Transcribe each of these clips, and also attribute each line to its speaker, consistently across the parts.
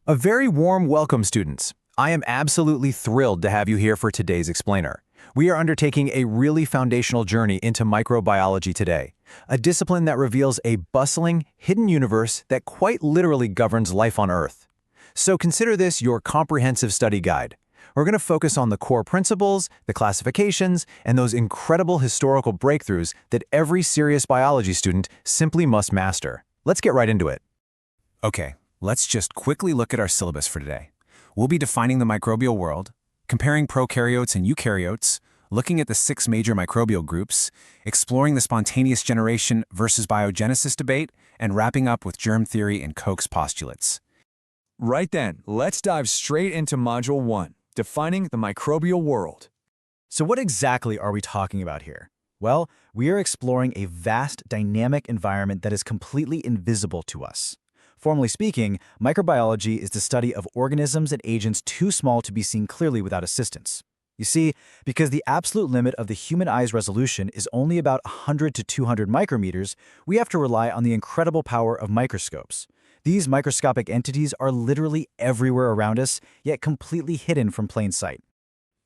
Speaker 1: A very warm welcome, students. I am absolutely thrilled to have you here for today's explainer. We are undertaking a really foundational journey into microbiology today, a discipline that reveals a bustling, hidden universe that quite literally governs life on Earth. So consider this your comprehensive study guide. We're going to focus on the core principles, the classifications, and those incredible historical breakthroughs that every serious biology student simply must master. Let's get right into it.
Speaker 2: Okay, let's just quickly look at our syllabus for today. We'll be defining the microbial world, comparing prokaryotes and eukaryotes, looking at the 6 major microbial groups, exploring the spontaneous generation versus biogenesis debate, and wrapping up with germ theory and Koch's postulates.
Speaker 3: Right then, let's dive straight into Module 1, defining the microbial world.
Speaker 4: So what exactly are we talking about here? Well, we are exploring a vast, dynamic environment that is completely invisible to us. Formally speaking, microbiology is the study of organisms and agents too small to be seen clearly without assistance. You see, because the absolute limit of the human eye's resolution is only about 100 to 200 micrometers, we have to rely on the incredible power of microscopes. These microscopic entities are literally everywhere around us, yet completely hidden from plain sight.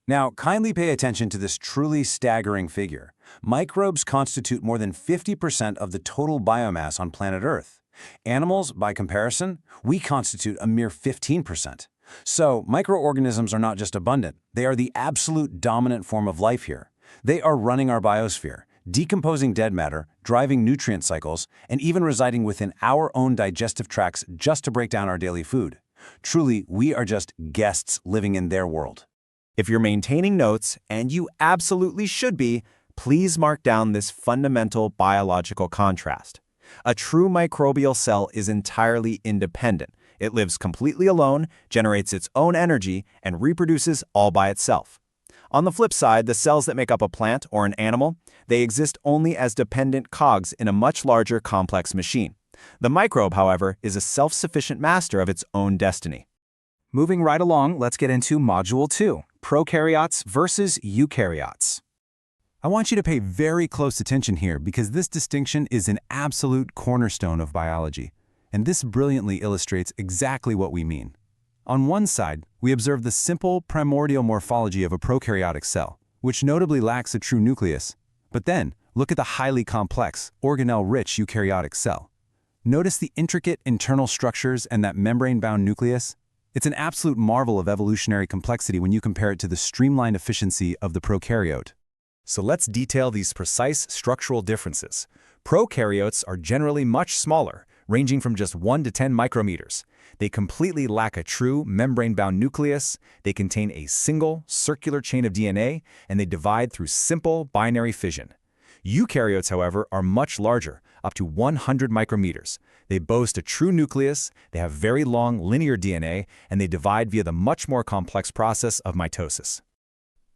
Speaker 2: Now, kindly pay attention to this truly staggering figure. Microbes constitute more than 50% of the total biomass on planet Earth. Animals, by comparison, we constitute a mere 15%. So, microorganisms are not just abundant, they are the absolute dominant form of life here. They are running our biosphere, decomposing dead matter, driving nutrient cycles, and even residing within our own digestive tracts just to break down our daily food. Truly, we are just guests living in their world.
Speaker 1: If you're maintaining notes, and you absolutely should be, please mark down this fundamental biological contrast. A true microbial cell is entirely independent. It lives completely alone, generates its own energy, and reproduces all by itself. On the flip side, the cells that make up a plant or an animal, they exist only as dependent cogs in a much larger complex machine. The microbe, however, is a self-sufficient master of its own destiny. Moving right along, let's get into Module 2, Prokaryotes versus Eukaryotes.
Speaker 2: I want you to pay very close attention here because this distinction is an absolute cornerstone of biology, and this brilliantly illustrates exactly what we mean. On one side, we observe the simple primordial morphology of a prokaryotic cell, which notably lacks a true nucleus. But then, look at the highly complex, organelle-rich eukaryotic cell. Notice the intricate internal structures and that membrane-bound nucleus? It's an absolute marvel of evolutionary complexity when you compare it to the streamlined efficiency of the prokaryote.
Speaker 1: So let's detail these precise structural differences. Prokaryotes are generally much smaller, ranging from just 1 to 10 micrometers. They completely lack a true membrane-bound nucleus, they contain a single, circular chain of DNA, and they divide through simple binary fission. Eukaryotes, however, are much larger, up to 100 micrometers. They boast a true nucleus, they have very long linear DNA, and they divide via the much more complex process of mitosis.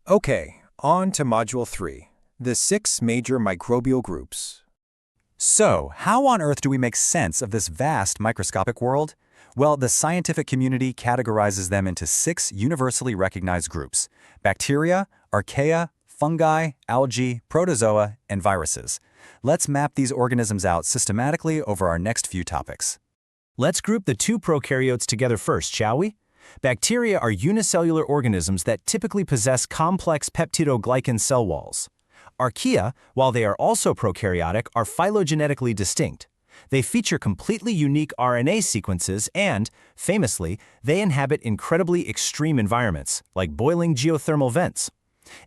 Speaker 5: Okay, on to Module 3, the 6 major microbial groups.
Speaker 4: So, how on earth do we make sense of this vast microscopic world? Well, the scientific community categorizes them into 6 universally recognized groups: bacteria, archaea, fungi, algae, protozoa, and viruses. Let's map these organisms out systematically over our next few topics. Let's group the 2 prokaryotes together first, shall we? Bacteria are unicellular organisms that typically possess complex peptidoglycan cell walls. Archaea, while they are also prokaryotic, are phylogenetically distinct. They feature completely unique RNA sequences and, famously, they inhabit incredibly extreme environments, like boiling geothermal vents.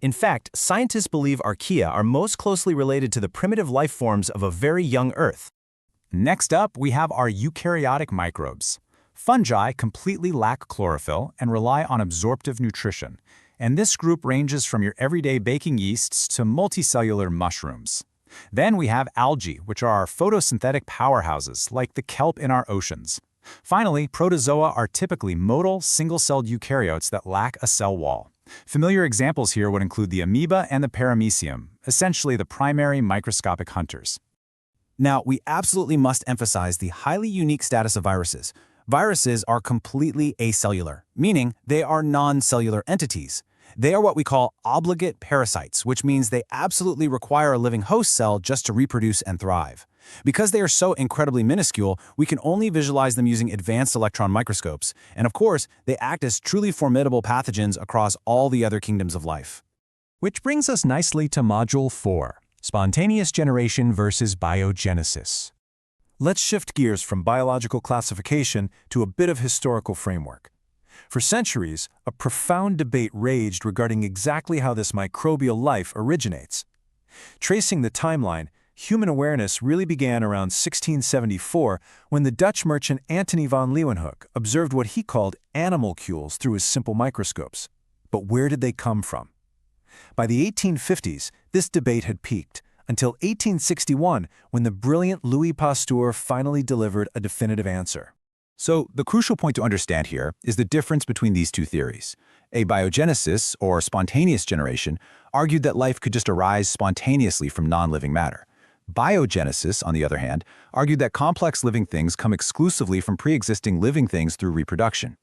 Speaker 4: In fact, scientists believe archaea are most closely related to the primitive life forms of a very young Earth.
Speaker 2: Next up, we have our eukaryotic microbes. Fungi completely lack chlorophyll and rely on absorptive nutrition, and this group ranges from your everyday baking yeasts to multicellular mushrooms. Then we have algae, which are our photosynthetic powerhouses, like the kelp in our oceans. Finally, protozoa are typically motile, single-celled eukaryotes that lack a cell wall. Familiar examples here would include the amoeba and the paramecium, essentially the primary microscopic hunters.
Speaker 1: Now, we absolutely must emphasize the highly unique status of viruses. Viruses are completely acellular, meaning they are non-cellular entities.
Speaker 2: They are what we call obligate parasites, which means they absolutely require a living host cell just to reproduce and thrive. Because they are so incredibly minuscule, we can only visualize them using advanced electron microscopes, and of course, they act as truly formidable pathogens across all the other kingdoms of life.
Speaker 6: Which brings us nicely to Module 4, Spontaneous Generation versus Biogenesis.
Speaker 7: Let's shift gears from biological classification to a bit of historical framework. For centuries, a profound debate raged regarding exactly how this microbial life originates. Tracing the timeline, human awareness really began around 1674 when the Dutch merchant Antony van Leeuwenhoek observed what he called animalcules through his simple microscopes. But where did they come from? By the 1850s, this debate had peaked, until 1861 when the brilliant Louis Pasteur finally delivered a definitive answer.
Speaker 2: So, the crucial point to understand here is the difference between these two theories. Abiogenesis, or spontaneous generation, argued that life could just arise spontaneously from non-living matter. Biogenesis, on the other hand, argued that complex living things come exclusively from pre-existing living things through reproduction.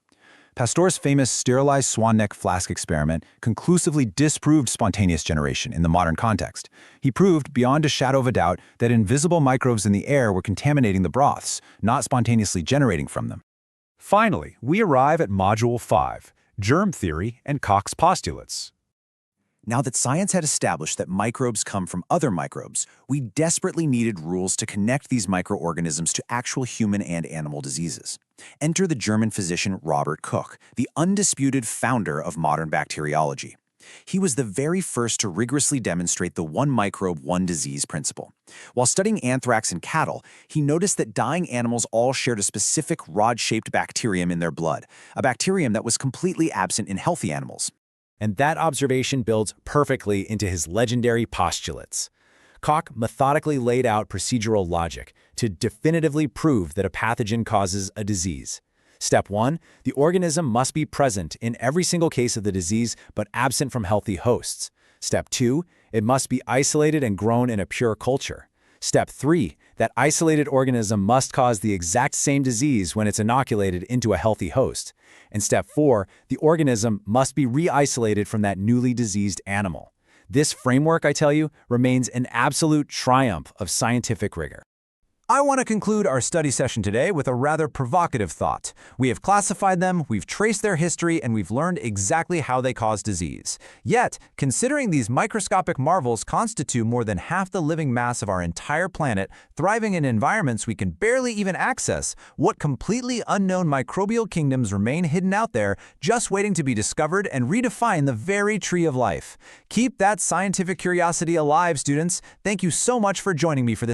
Speaker 2: Pasteur's famous sterilized swan neck flask experiment conclusively disproved spontaneous generation in the modern context. He proved, beyond a shadow of a doubt, that invisible microbes in the air were contaminating the broths, not spontaneously generating from them.
Speaker 8: Finally, we arrive at Module 5, Germ Theory and Koch's Postulates.
Speaker 1: Now that science had established that microbes come from other microbes, we desperately needed rules to connect these microorganisms to actual human and animal diseases. Enter the German physician Robert Koch, the undisputed founder of modern bacteriology. He was the very first to rigorously demonstrate the one microbe, one disease principle. While studying anthrax in cattle, he noticed that dying animals all shared a specific rod-shaped bacterium in their blood, a bacterium that was completely absent in healthy animals.
Speaker 4: And that observation builds perfectly into his legendary postulates. Koch methodically laid out procedural logic to definitively prove that a pathogen causes a disease. Step 1, the organism must be present in every single case of the disease but absent from healthy hosts. Step 2, it must be isolated and grown in a pure culture. Step 3, that isolated organism must cause the exact same disease when it's inoculated into a healthy host. And step 4, the organism must be re-isolated from that newly diseased animal. This framework, I tell you, remains an absolute triumph of scientific rigor.
Speaker 2: I want to conclude our study session today with a rather provocative thought. We have classified them, we've traced their history, and we've learned exactly how they cause disease. Yet, considering these microscopic marvels constitute more than half the living mass of our entire planet, thriving in environments we can barely even access, what completely unknown microbial kingdoms remain hidden out there, just waiting to be discovered and redefine the very tree of life? Keep that scientific curiosity alive, students. Thank you so much for joining me for this